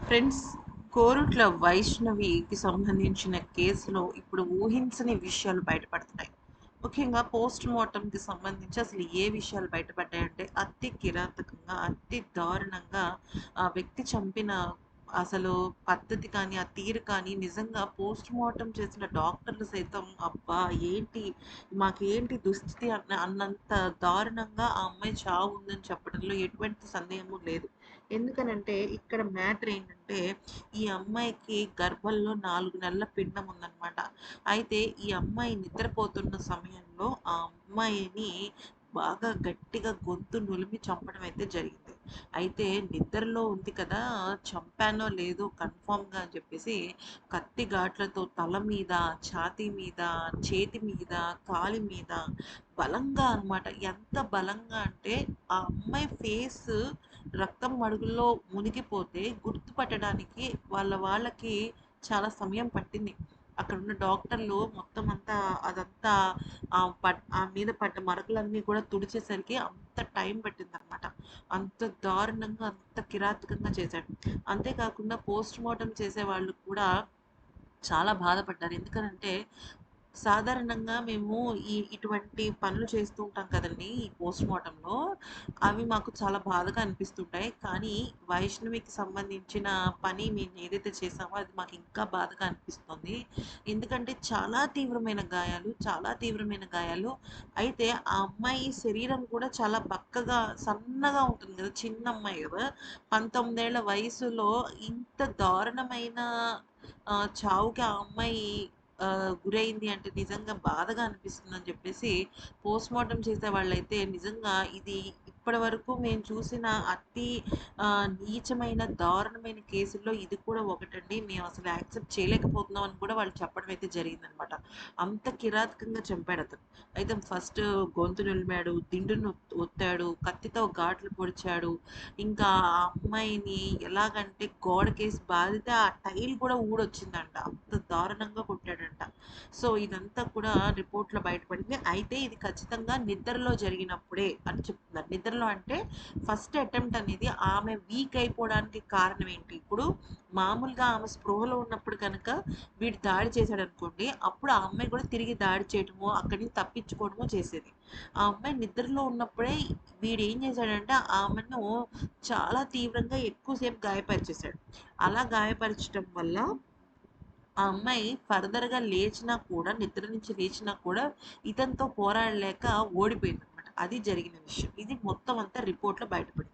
Friends, Korutla వైష్ణవికి సంబంధించిన కేసులో ఇప్పుడు ఊహించని విషయాలు బయటపడుతున్నాయి. ముఖ్యంగా పోస్ట్ మార్టంకి సంబంధించి అసలు ఏ విషయాలు బయటపడ్డాయంటే అతి కిరాతకంగా, అతి దారుణంగా ఆ వ్యక్తి చంపిన అసలు పద్ధతి కానీ, ఆ తీరు కానీ నిజంగా పోస్ట్ మార్టం చేసిన డాక్టర్లు సైతం అబ్బా! ఏంటి మాకేంటి దుస్థితి అన్నంత దారుణంగా ఆ అమ్మాయి చావు ఉందని చెప్పడంలో ఎటువంటి సందేహము లేదు. ఎందుకనంటే ఇక్కడ మ్యాటర్ ఏంటంటే ఈ అమ్మాయికి గర్భంలో 4 నెలల పిండం ఉందనమాట. అయితే ఈ అమ్మాయి నిద్రపోతున్న సమయంలో ఆ అమ్మాయిని బాగా గట్టిగా గొంతు నులిమి చంపడం అయితే జరిగింది. అయితే నిద్రలో ఉంది కదా! చంపానో లేదో కన్ఫర్మ్‌గా అని చెప్పేసి కత్తి ఘాట్లతో తల మీద, ఛాతీ మీద, చేతి మీద, కాలి మీద బలంగా అనమాట. ఎంత బలంగా అంటే ఆ అమ్మాయి ఫేసు రక్తం మడుగుల్లో మునిగిపోతే గుర్తుపట్టడానికి వాళ్ళకి చాలా సమయం పట్టింది. అక్కడున్న డాక్టర్లు మొత్తం అంతా అదంతా ఆ మీద పడ్డ మరకలన్నీ కూడా తుడిచేసరికి అంత టైం పట్టిందనమాట. అంత దారుణంగా, అంత కిరాతకంగా చేశాడు. అంతే కాకుండా పోస్ట్ మార్టం చేసేవాళ్ళు కూడా చాలా బాధపడ్డారు. ఎందుకనంటే సాధారణంగా మేము ఇటువంటి పనులు చేస్తూ ఉంటాం కదండీ! ఈ పోస్ట్‌మార్టంలో. అవి మాకు చాలా బాధగా అనిపిస్తుంటాయి. కానీ వైష్ణవికి సంబంధించిన పని మేము ఏదైతే చేశామో అది మాకు ఇంకా బాధగా అనిపిస్తుంది. ఎందుకంటే చాలా తీవ్రమైన గాయాలు, చాలా తీవ్రమైన గాయాలు. అయితే ఆ అమ్మాయి శరీరం కూడా చాలా బక్కగా, సన్నగా ఉంటుంది గదా! చిన్న అమ్మాయి గదా! 19 ఏళ్ల వయసులో ఇంత దారుణమైన చావుకి ఆ అమ్మాయి గురైంది అంటే నిజంగా బాధగా అనిపిస్తుందని చెప్పేసి పోస్ట్‌మార్టం చేసేవాళ్ళైతే నిజంగా ఇది ఇప్పటివరకు మేము చూసిన అతి నీచమైన, దారుణమైన కేసుల్లో ఇది కూడా ఒకటండి. మేము అసలు యాక్సెప్ట్ చేయలేకపోతున్నాం అని కూడా వాళ్ళు చెప్పడం అయితే జరిగిందనమాట. అంత కిరాతకంగా చంపాడతను. అయితే ఫస్ట్ గొంతు నులిమాడు, దిండును ఒత్తాడు, కత్తితో ఘాట్లు పొడిచాడు. ఇంకా ఆ అమ్మాయిని ఎలాగంటే గోడకేసి బాదితే ఆ టైల్ కూడా ఊడొచ్చిందంట. అంత దారుణంగా కొట్టాడంట. సో, ఇదంతా కూడా రిపోర్ట్‌లో బయటపడింది. అయితే ఇది ఖచ్చితంగా నిద్రలో జరిగినప్పుడే అని చెప్తున్నారు. నిద్రలో అంటే ఫస్ట్ అటెంప్ట్ అనేది ఆమె వీక్ అయిపోవడానికి కారణం ఏంటి? ఇప్పుడు మామూలుగా ఆమె స్పృహలో ఉన్నప్పుడు కనుక వీడు దాడి చేశాడనుకోండి, అప్పుడు ఆ అమ్మాయి కూడా తిరిగి దాడి చేయటమో, అక్కడి నుంచి తప్పించుకోవడమో చేసేది. ఆ అమ్మాయి నిద్రలో ఉన్నప్పుడే వీడేం చేశాడంటే ఆమెను చాలా తీవ్రంగా ఎక్కువ సేపు గాయపరిచేశాడు. అలా గాయపరచటం వల్ల ఆ అమ్మాయి ఫర్దర్‌గా లేచినా కూడా నిద్ర నుంచి లేచినా కూడా ఇతనితో పోరాడలేక ఓడిపోయిందనమాట. అది జరిగిన విషయం. ఇది మొత్తం అంతా రిపోర్ట్‌లో బయటపడింది.